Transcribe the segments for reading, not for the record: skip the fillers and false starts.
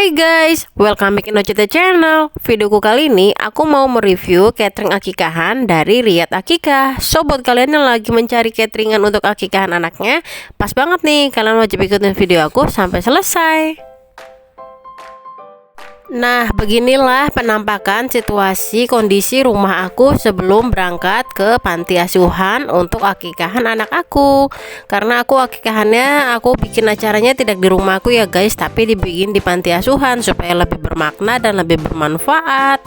Hai guys, welcome back to the channel. Videoku kali ini aku mau mereview catering akikahan dari Riyad Akikah. So buat kalian yang lagi mencari cateringan untuk akikahan anaknya, pas banget nih, kalian wajib ikutin video aku sampai selesai. Nah, beginilah penampakan situasi kondisi rumah aku sebelum berangkat ke panti asuhan untuk akikahan anak aku. Karena aku akikahannya, aku bikin acaranya tidak di rumahku ya guys, tapi dibikin di panti asuhan supaya lebih bermakna dan lebih bermanfaat.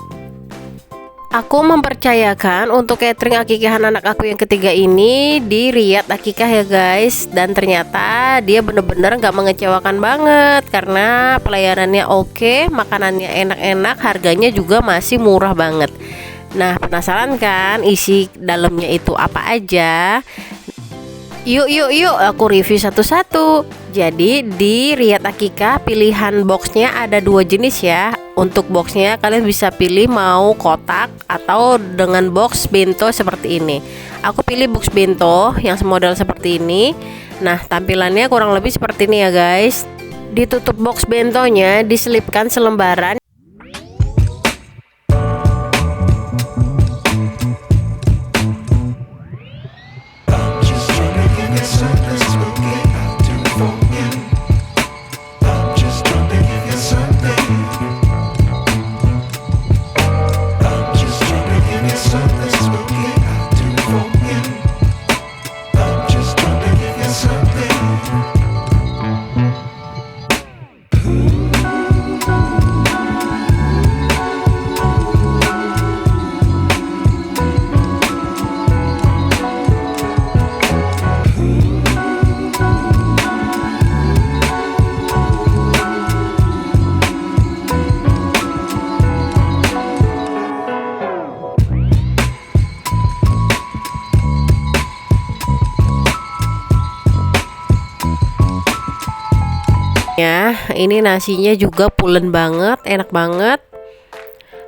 Aku mempercayakan untuk catering akikahan anak aku yang ketiga ini di Riyad Akikah ya guys. Dan ternyata dia bener-bener gak mengecewakan banget, karena pelayanannya oke, makanannya enak-enak, harganya juga masih murah banget. Nah, penasaran kan isi dalamnya itu apa aja? Yuk aku review satu-satu. Jadi di Riyad Akikah pilihan boxnya ada dua jenis ya. Untuk boxnya kalian bisa pilih mau kotak atau dengan box bento seperti ini. Aku pilih box bento yang semodel seperti ini. Nah, tampilannya kurang lebih seperti ini ya guys. Ditutup box bentonya diselipkan selembaran. Ya, ini nasinya juga pulen banget, enak banget.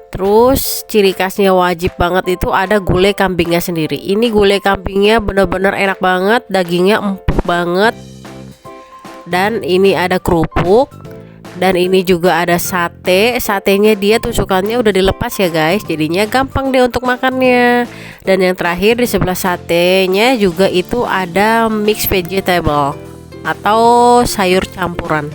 Terus ciri khasnya wajib banget itu ada gulai kambingnya sendiri. Ini gulai kambingnya bener-bener enak banget, dagingnya empuk banget. Dan ini ada kerupuk. Dan ini juga ada sate. Satenya dia tusukannya udah dilepas ya guys, jadinya gampang deh untuk makannya. Dan yang terakhir di sebelah satenya juga itu ada mix vegetable atau sayur campuran.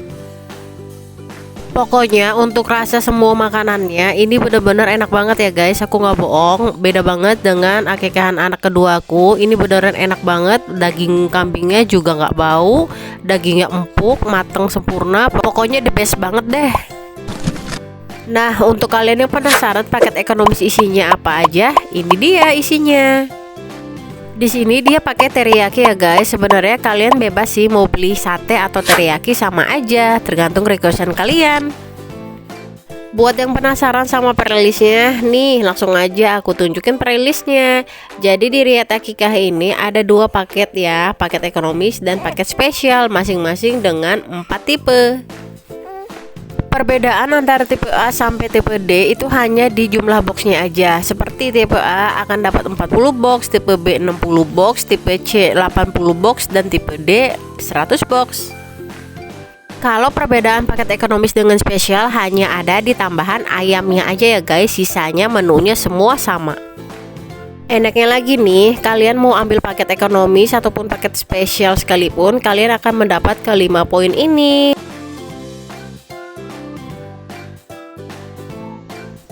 Pokoknya untuk rasa semua makanannya ini bener-bener enak banget ya guys. Aku nggak bohong, beda banget dengan akikahan anak kedua aku. Ini beneran enak banget. Daging kambingnya juga nggak bau, dagingnya empuk, mateng sempurna. Pokoknya the best banget deh. Nah, untuk kalian yang penasaran paket ekonomis isinya apa aja, ini dia isinya. Di sini dia pakai teriyaki ya guys. Sebenarnya kalian bebas sih mau beli sate atau teriyaki, sama aja, tergantung requestan kalian. Buat yang penasaran sama playlistnya, nih langsung aja aku tunjukin playlistnya. Jadi di Riyad Akikah ini ada dua paket ya, paket ekonomis dan paket spesial, masing-masing dengan 4 tipe. Perbedaan antara tipe A sampai tipe D itu hanya di jumlah boxnya aja. Seperti tipe A akan dapat 40 box, tipe B 60 box, tipe C 80 box, dan tipe D 100 box. Kalau perbedaan paket ekonomis dengan spesial hanya ada di tambahan ayamnya aja ya guys, sisanya menunya semua sama. Enaknya lagi nih, kalian mau ambil paket ekonomis ataupun paket spesial sekalipun, kalian akan mendapat ke 5 poin ini.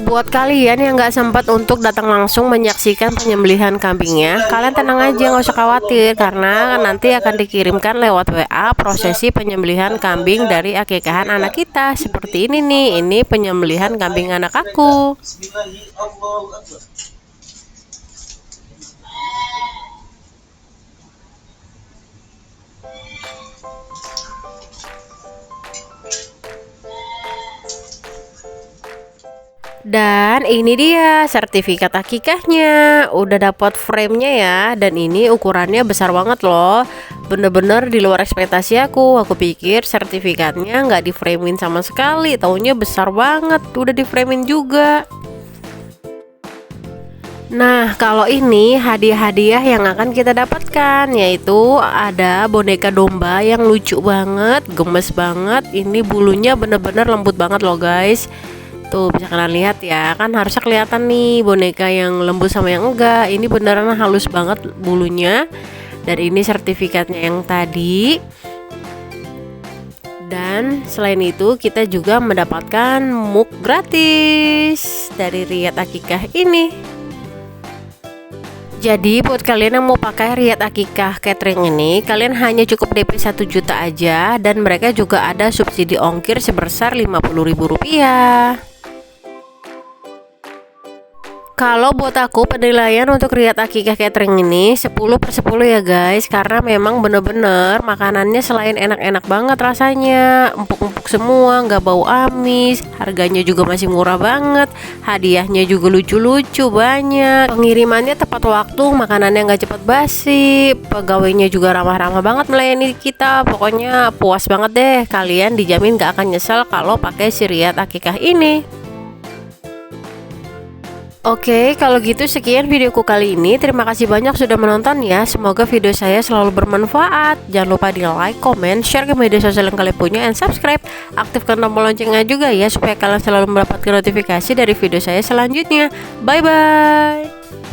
Buat kalian yang gak sempat untuk datang langsung menyaksikan penyembelihan kambingnya, kalian tenang aja, gak usah khawatir, karena nanti akan dikirimkan lewat WA prosesi penyembelihan kambing dari akikahan anak kita. Seperti ini nih, ini penyembelihan kambing anak aku. Dan ini dia sertifikat akikahnya. Udah dapat frame-nya ya. Dan ini ukurannya besar banget loh. Bener-bener di luar ekspektasi aku. Aku pikir sertifikatnya nggak di framein sama sekali, taunya besar banget. Udah di framein juga. Nah, kalau ini hadiah-hadiah yang akan kita dapatkan, yaitu ada boneka domba yang lucu banget, gemes banget. Ini bulunya bener-bener lembut banget loh guys. Tuh bisa kalian lihat ya, kan harusnya kelihatan nih boneka yang lembut sama yang enggak. Ini beneran halus banget bulunya. Dan ini sertifikatnya yang tadi. Dan selain itu kita juga mendapatkan mug gratis dari Riyad Akikah ini. Jadi buat kalian yang mau pakai Riyad Akikah Catering ini, kalian hanya cukup DP 1 juta aja, dan mereka juga ada subsidi ongkir sebesar Rp50.000. Kalau buat aku penilaian untuk Riyad Akikah Catering ini 10/10 ya guys, karena memang bener-bener makanannya selain enak-enak banget rasanya, empuk-empuk semua, nggak bau amis, harganya juga masih murah banget, hadiahnya juga lucu-lucu banyak, pengirimannya tepat waktu, makanannya nggak cepet basi, pegawainya juga ramah-ramah banget melayani kita. Pokoknya puas banget deh, kalian dijamin nggak akan nyesel kalau pakai si Riyad Akikah ini. Oke, kalau gitu sekian videoku kali ini. Terima kasih banyak sudah menonton ya. Semoga video saya selalu bermanfaat. Jangan lupa di like, comment, share ke media sosial yang kalian punya, and subscribe. Aktifkan tombol loncengnya juga ya, supaya kalian selalu mendapatkan notifikasi dari video saya selanjutnya. Bye bye.